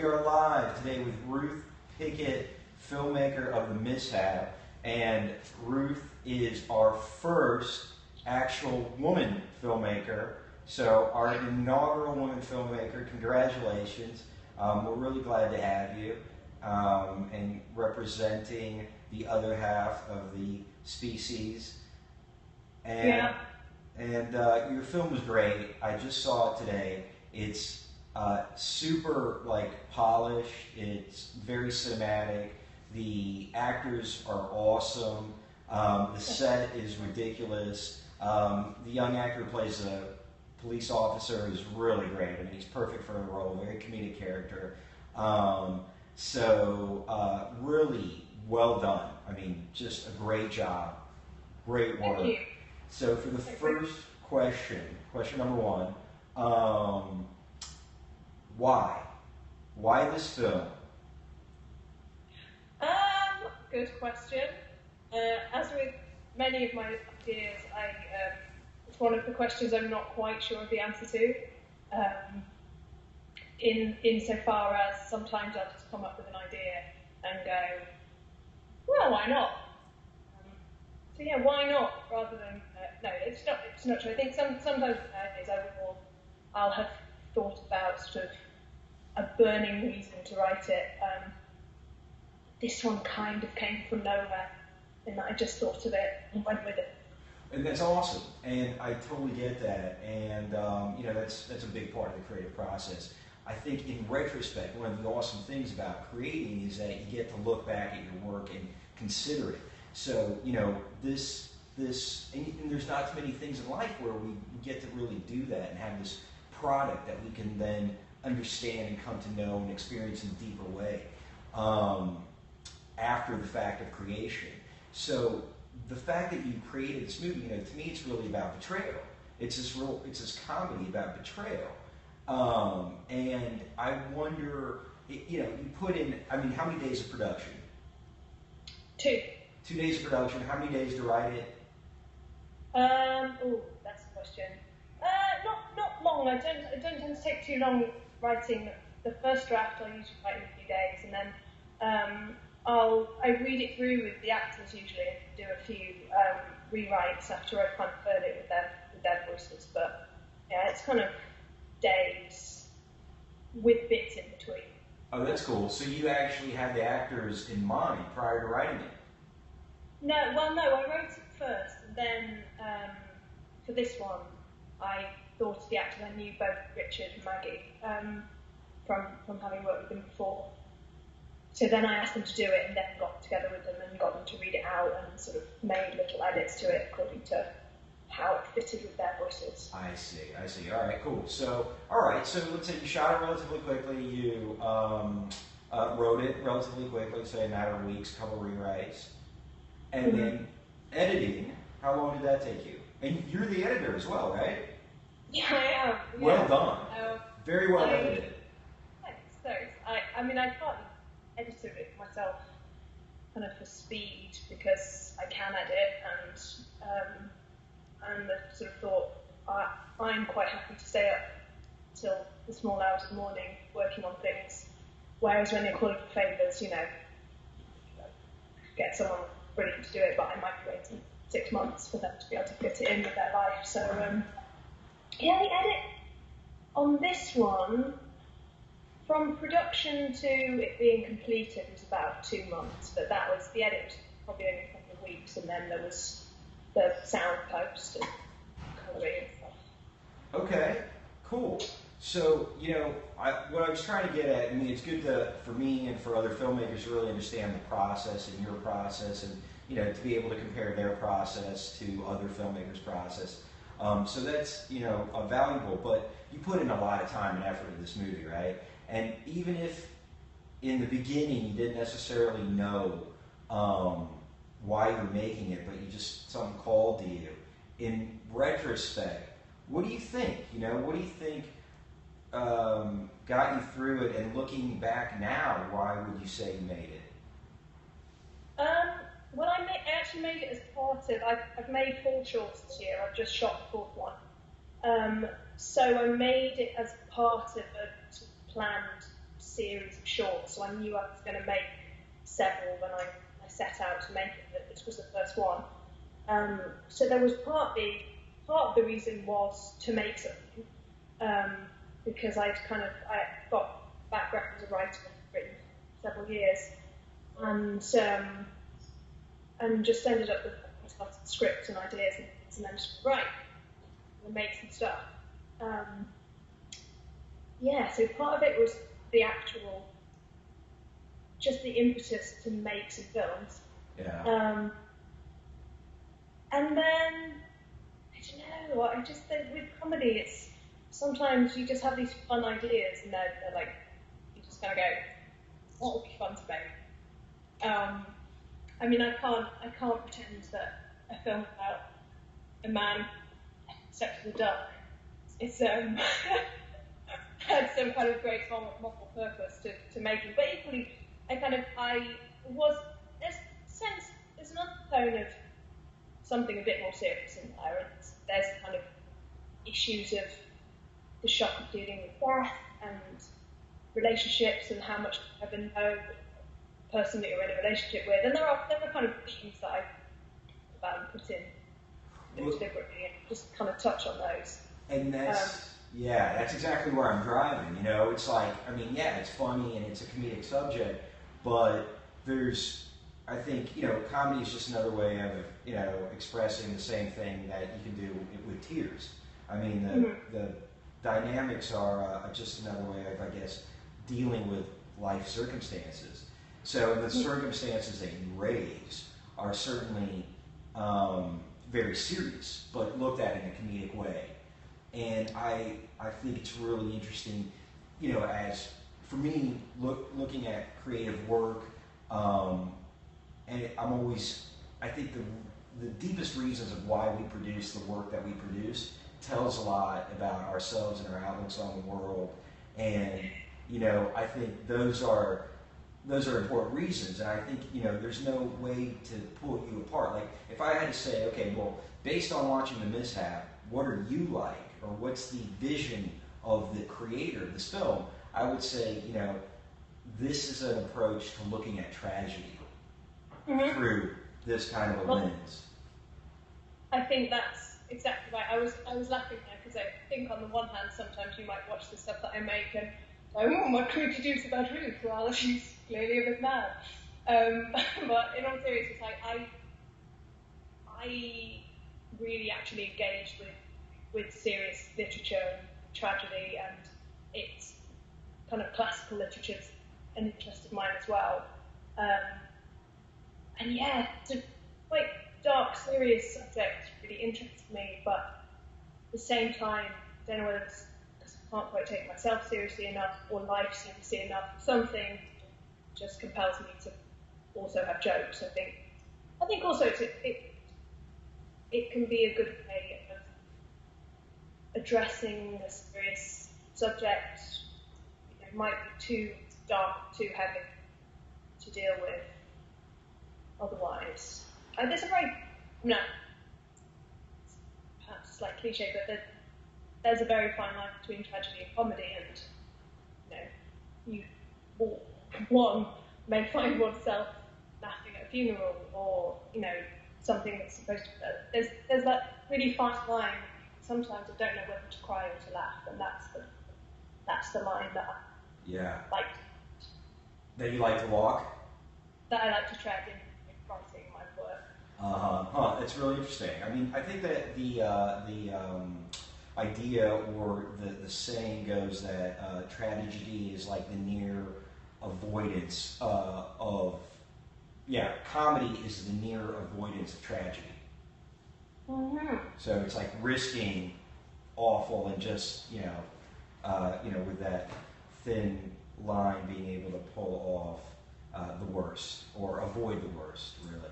we are live today with Ruth Pickett, filmmaker of the Mishap, and Ruth is our first actual woman filmmaker. So our inaugural woman filmmaker, congratulations. We're really glad to have you and representing the other half of the species. And your film was great. I just saw it today. It's super polished. It's very cinematic. The actors are awesome. The set is ridiculous. The young actor who plays a police officer is really great. I mean, he's perfect for the role. Very comedic character. Really well done. I mean, just a great job. Great work. Thank you. So for the first question number one, why? Why this film? Good question. As with many of my ideas, it's one of the questions I'm not quite sure of the answer to. Insofar as sometimes I'll just come up with an idea and go, well, why not? So yeah, why not? Rather than no, it's not true. I think sometimes I'll have thought about sort of a burning reason to write it. This one kind of came from nowhere, and I just thought of it and went with it. And that's awesome, and I totally get that. And that's a big part of the creative process. I think in retrospect, one of the awesome things about creating is that you get to look back at your work and consider it. So, this and there's not too many things in life where we get to really do that and have this product that we can then understand and come to know and experience in a deeper way after the fact of creation. So the fact that you created this movie, to me it's really about betrayal. It's this comedy about betrayal. And I wonder, you put in, how many days of production? 2. 2 days of production. How many days to write it? That's the question. Not long. I don't tend to take too long writing. The first draft I usually write in a few days, and then I read it through with the actors usually and do a few rewrites after I've kind of heard it with their voices. But yeah, it's kind of days with bits in between. Oh, that's cool. So you actually had the actors in mind prior to writing it? No, I wrote it first, and then for this one, I thought of the actors. I knew both Richard and Maggie from having worked with them before. So then I asked them to do it, and then got together with them and got them to read it out and sort of made little edits to it according to how it fitted with their voices. I see. All right, cool. So let's say you shot it relatively quickly. You wrote it relatively quickly, say a matter of weeks, couple rewrites. And then editing, how long did that take you? And you're the editor as well, right? Yeah, I am. Yeah. Well done. Very well edited. Thanks. I partly edited it myself kind of for speed because I can edit and I sort of thought I'm quite happy to stay up till the small hours of the morning working on things, whereas when you're calling for favours, get someone brilliant to do it, but I might be waiting 6 months for them to be able to fit it in with their life. So the edit on this one, from production to it being completed, was about 2 months, but the edit was probably only a couple of weeks, and then there was the sound post and colouring and stuff. Okay, cool. So, what I was trying to get at, it's good for me and for other filmmakers to really understand the process and your process and, to be able to compare their process to other filmmakers' process. So that's, valuable, but you put in a lot of time and effort in this movie, right? And even if in the beginning you didn't necessarily know why you're making it, but something called to you, in retrospect, what do you think? What do you think got you through it, and looking back now, why would you say you made it? Well, I actually made it as part of, I've made 4 shorts this year. I've just shot the 4th one. So I made it as part of a planned series of shorts, so I knew I was going to make several when I set out to make it, that this was the first one. So there was part of the reason was to make something, because I got background as a writer, written several years, and just ended up with scripts and ideas and then just right, we'll make some stuff. So part of it was the actual, just the impetus to make some films. Yeah. And then, I don't know, I just think with comedy, it's sometimes you just have these fun ideas and they're like, you just kind of go, what would be fun to make? I mean, I can't pretend that a film about a man sex with a duck it's had some kind of great moral purpose to making. But equally, there's another tone of something a bit more serious in there. There's kind of issues of the shock of dealing with death and relationships and how much you ever know the person that you're in a relationship with. And there are kind of themes that I put in deliberately and just kind of touch on those. And that's exactly where I'm driving. You know, it's like, I mean, yeah, it's funny and it's a comedic subject, but I think, comedy is just another way of, expressing the same thing that you can do with tears. I mean, the dynamics are just another way of, I guess, dealing with life circumstances. So the circumstances that you raise are certainly very serious, but looked at in a comedic way. And I think it's really interesting, as for me, looking at creative work, and I think the deepest reasons of why we produce the work that we produce tells a lot about ourselves and our outlooks on the world. And, I think those are important reasons. And I think, there's no way to pull you apart. Like, if I had to say, okay, well, based on watching The Mishap, what are you like? Or what's the vision of the creator of this film? I would say, this is an approach to looking at tragedy through this kind of a lens. I think that's exactly right. I was laughing there because I think on the one hand, sometimes you might watch the stuff that I make and go, what can we deduce about Ruth? Well, she's clearly a bit mad. But in all seriousness, I really actually engaged with serious literature and tragedy, and it's kind of classical literature's an interest of mine as well. And yeah, quite dark, serious subjects really interest me, but at the same time, I don't know whether it's because I can't quite take myself seriously enough or life seriously enough. Something just compels me to also have jokes. I think also it can be a good way of addressing a serious subject. It might be too dark, too heavy to deal with otherwise. There's a very, perhaps slight cliche, but there's a very fine line between tragedy and comedy, and one may find oneself laughing at a funeral, or something that's supposed to. There's that really fine line. Sometimes I don't know whether to cry or to laugh, and that's the line that I like. That you like to walk? That I like to tread in writing my work. It's really interesting. I mean, I think that the idea or the saying goes that tragedy is like the near avoidance comedy is the near avoidance of tragedy. Mm-hmm. So it's like risking awful and just, with that thin line being able to pull off the worst or avoid the worst, really.